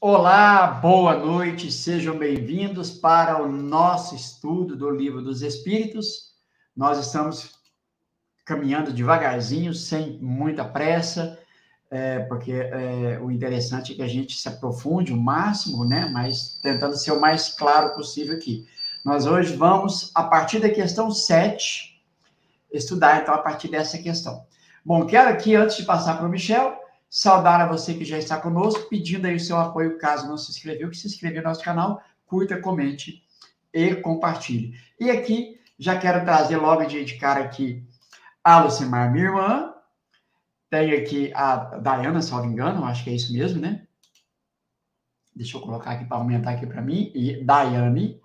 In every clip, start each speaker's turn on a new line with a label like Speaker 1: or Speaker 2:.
Speaker 1: Olá, boa noite, sejam bem-vindos para o nosso estudo do Livro dos Espíritos. Nós estamos caminhando devagarzinho, sem muita pressa, porque o interessante é que a gente se aprofunde o máximo, né? Mas tentando ser o mais claro possível aqui. Nós hoje vamos, a partir da questão 7, estudar, então, a partir dessa questão. Bom, quero aqui, antes de passar para o Michel, saudar a você que já está conosco, pedindo aí o seu apoio, caso não se inscreveu, que se inscreva no nosso canal, curta, comente e compartilhe. E aqui, já quero trazer logo de cara aqui a Lucimar, minha irmã, tem aqui a Dayana, se não me engano, acho que é isso mesmo, né? Deixa eu colocar aqui para aumentar aqui para mim, e Daiane,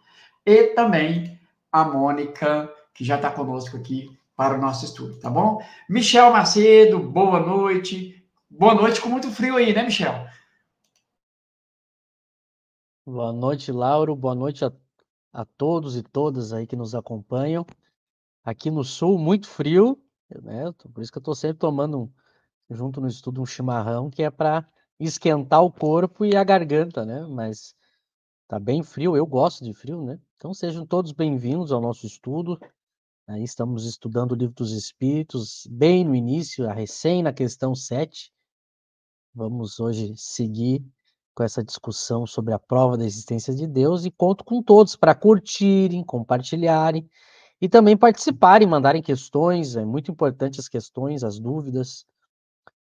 Speaker 1: e também a Mônica, que já está conosco aqui para o nosso estudo, tá bom? Michel Macedo, boa noite. Boa noite com muito frio aí, né, Michel?
Speaker 2: Boa noite, Lauro. Boa noite a todos e todas aí que nos acompanham. Aqui no sul, muito frio, né? Por isso que eu estou sempre tomando, junto no estudo, um chimarrão, que é para esquentar o corpo e a garganta, né? Mas tá bem frio, eu gosto de frio, né? Então sejam todos bem-vindos ao nosso estudo. Aí estamos estudando o Livro dos Espíritos, bem no início, recém na questão 7. Vamos hoje seguir com essa discussão sobre a prova da existência de Deus e conto com todos para curtirem, compartilharem e também participarem, mandarem questões. É muito importante as questões, as dúvidas,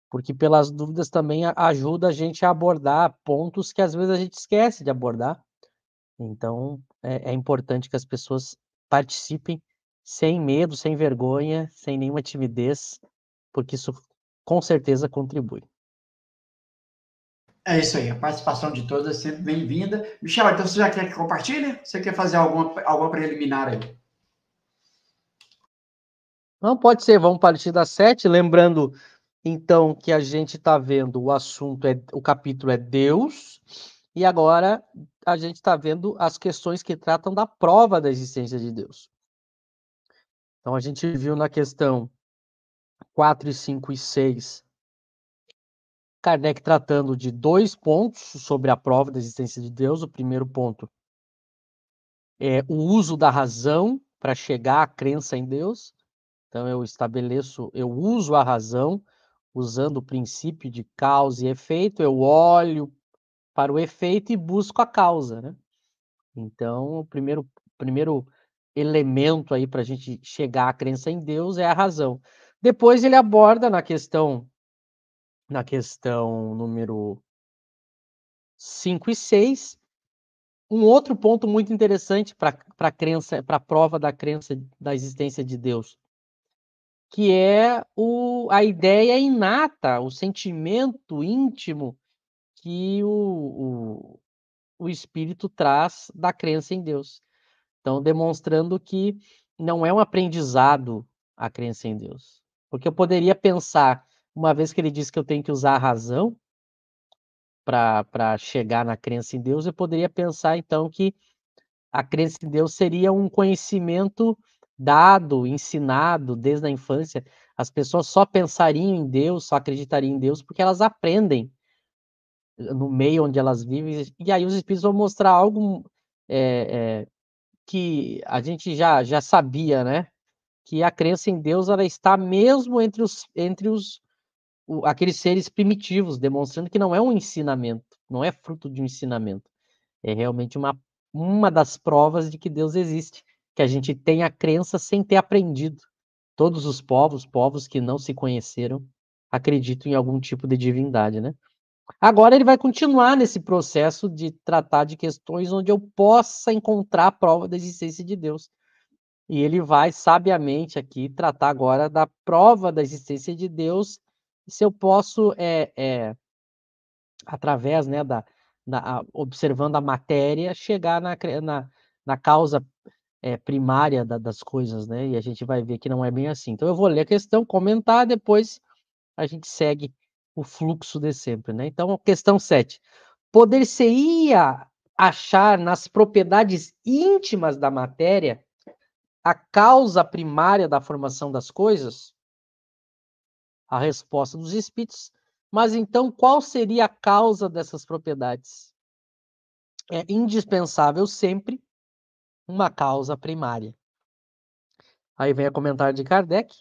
Speaker 2: porque pelas dúvidas também ajuda a gente a abordar pontos que às vezes a gente esquece de abordar. Então é importante que as pessoas participem sem medo, sem vergonha, sem nenhuma timidez, porque isso com certeza contribui.
Speaker 1: É isso aí, a participação de todos é sempre bem-vinda. Michel, então você já quer que compartilhe? Você quer fazer alguma preliminar aí?
Speaker 2: Não, pode ser, vamos partir da 7, lembrando, então, que a gente está vendo o capítulo é Deus, e agora a gente está vendo as questões que tratam da prova da existência de Deus. Então, a gente viu na questão 4, 5 e 6, Kardec tratando de 2 pontos sobre a prova da existência de Deus. O primeiro ponto é o uso da razão para chegar à crença em Deus. Então, eu uso a razão, usando o princípio de causa e efeito, eu olho para o efeito e busco a causa, né? Então, o primeiro elemento aí para a gente chegar à crença em Deus é a razão. Depois ele aborda na questão número 5 e 6, um outro ponto muito interessante para a crença, para a prova da crença da existência de Deus, que é a ideia inata, o sentimento íntimo que o espírito traz da crença em Deus. Então, demonstrando que não é um aprendizado a crença em Deus. Porque eu poderia pensar, uma vez que ele diz que eu tenho que usar a razão para chegar na crença em Deus, eu poderia pensar, então, que a crença em Deus seria um conhecimento dado, ensinado desde a infância. As pessoas só pensariam em Deus, só acreditariam em Deus porque elas aprendem no meio onde elas vivem, e aí os espíritos vão mostrar algo que a gente já sabia, né? Que a crença em Deus ela está mesmo entre aqueles seres primitivos, demonstrando que não é um ensinamento, não é fruto de um ensinamento. É realmente uma das provas de que Deus existe, que a gente tem a crença sem ter aprendido. Todos os povos que não se conheceram, acreditam em algum tipo de divindade, né? Agora ele vai continuar nesse processo de tratar de questões onde eu possa encontrar a prova da existência de Deus. E ele vai sabiamente aqui tratar agora da prova da existência de Deus, se eu posso, através, né, observando a matéria, chegar na causa primária das coisas, né? E a gente vai ver que não é bem assim. Então eu vou ler a questão, comentar, depois a gente segue o fluxo de sempre, né? Então, questão 7. poder-se-ia achar nas propriedades íntimas da matéria a causa primária da formação das coisas? A resposta dos espíritos. Mas então, qual seria a causa dessas propriedades? É indispensável sempre uma causa primária. Aí vem o comentário de Kardec.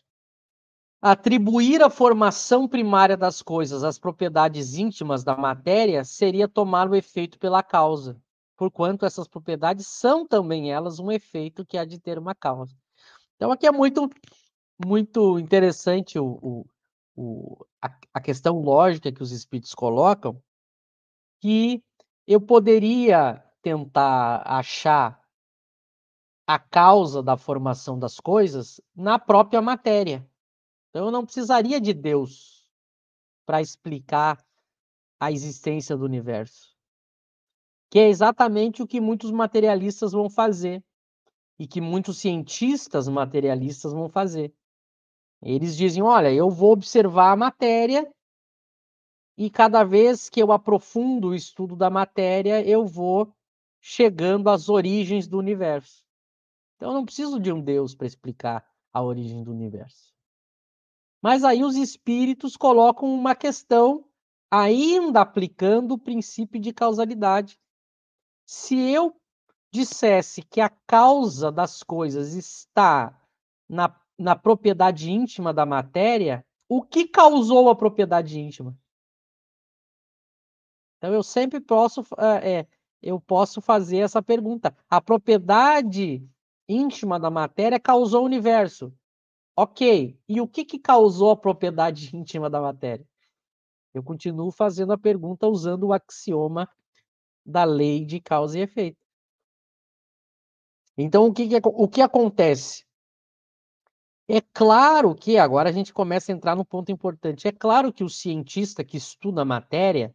Speaker 2: Atribuir a formação primária das coisas às propriedades íntimas da matéria seria tomar o efeito pela causa, porquanto essas propriedades são também elas um efeito que há de ter uma causa. Então aqui é muito interessante a questão lógica que os espíritos colocam, que eu poderia tentar achar a causa da formação das coisas na própria matéria. Então eu não precisaria de Deus para explicar a existência do universo, que é exatamente o que muitos materialistas vão fazer e que muitos cientistas materialistas vão fazer. Eles dizem, olha, eu vou observar a matéria e cada vez que eu aprofundo o estudo da matéria, eu vou chegando às origens do universo. Então eu não preciso de um Deus para explicar a origem do universo. Mas aí os espíritos colocam uma questão, ainda aplicando o princípio de causalidade. Se eu dissesse que a causa das coisas está na propriedade íntima da matéria, o que causou a propriedade íntima? Então eu sempre posso fazer essa pergunta. A propriedade íntima da matéria causou o universo. Ok. E o que causou a propriedade íntima da matéria? Eu continuo fazendo a pergunta usando o axioma da lei de causa e efeito. Então, o que acontece? É claro que, agora a gente começa a entrar no ponto importante, é claro que o cientista que estuda a matéria,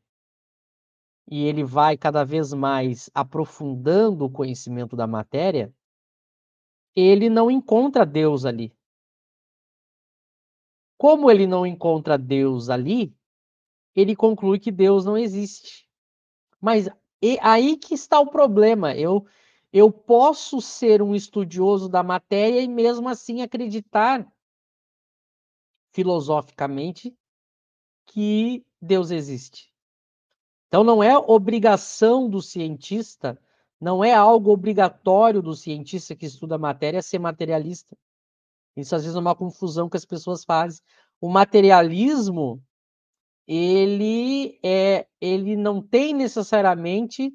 Speaker 2: e ele vai cada vez mais aprofundando o conhecimento da matéria, ele não encontra Deus ali. Como ele não encontra Deus ali, ele conclui que Deus não existe. Mas aí que está o problema. Eu posso ser um estudioso da matéria e mesmo assim acreditar filosoficamente que Deus existe. Então não é obrigação do cientista, não é algo obrigatório do cientista que estuda a matéria ser materialista. Isso às vezes é uma confusão que as pessoas fazem. O materialismo, ele não tem necessariamente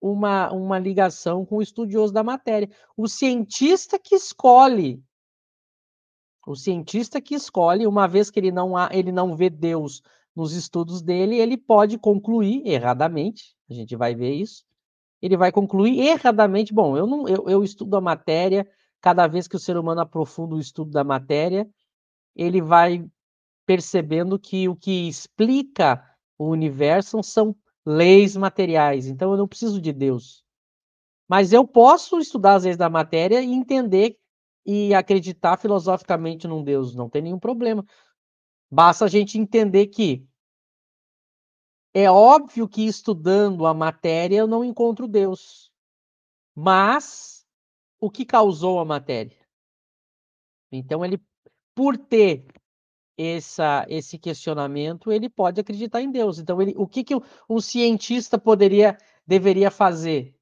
Speaker 2: uma ligação com o estudioso da matéria. O cientista que escolhe, uma vez que ele não vê Deus nos estudos dele, ele pode concluir erradamente, a gente vai ver isso, ele vai concluir erradamente, bom, eu estudo a matéria, cada vez que o ser humano aprofunda o estudo da matéria, ele vai percebendo que o que explica o universo são leis materiais, então eu não preciso de Deus. Mas eu posso estudar as leis da matéria e entender e acreditar filosoficamente num Deus, não tem nenhum problema. Basta a gente entender que é óbvio que estudando a matéria eu não encontro Deus. Mas o que causou a matéria? Então ele, por ter esse questionamento, ele pode acreditar em Deus. Então o que um cientista deveria fazer?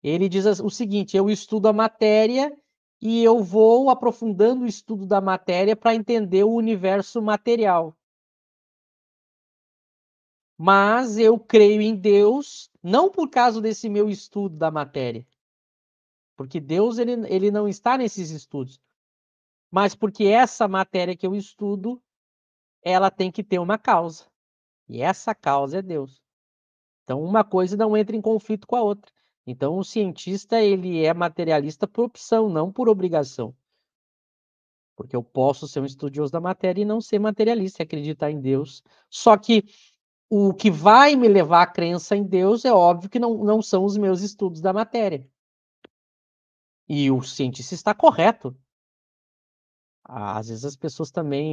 Speaker 2: Ele diz o seguinte: eu estudo a matéria e eu vou aprofundando o estudo da matéria para entender o universo material. Mas eu creio em Deus não por causa desse meu estudo da matéria, porque Deus ele não está nesses estudos, mas porque essa matéria que eu estudo, ela tem que ter uma causa, e essa causa é Deus. Então uma coisa não entra em conflito com a outra. Então o cientista ele é materialista por opção, não por obrigação. Porque eu posso ser um estudioso da matéria e não ser materialista e acreditar em Deus. Só que o que vai me levar à crença em Deus é óbvio que não são os meus estudos da matéria. E o cientista está correto. Às vezes as pessoas também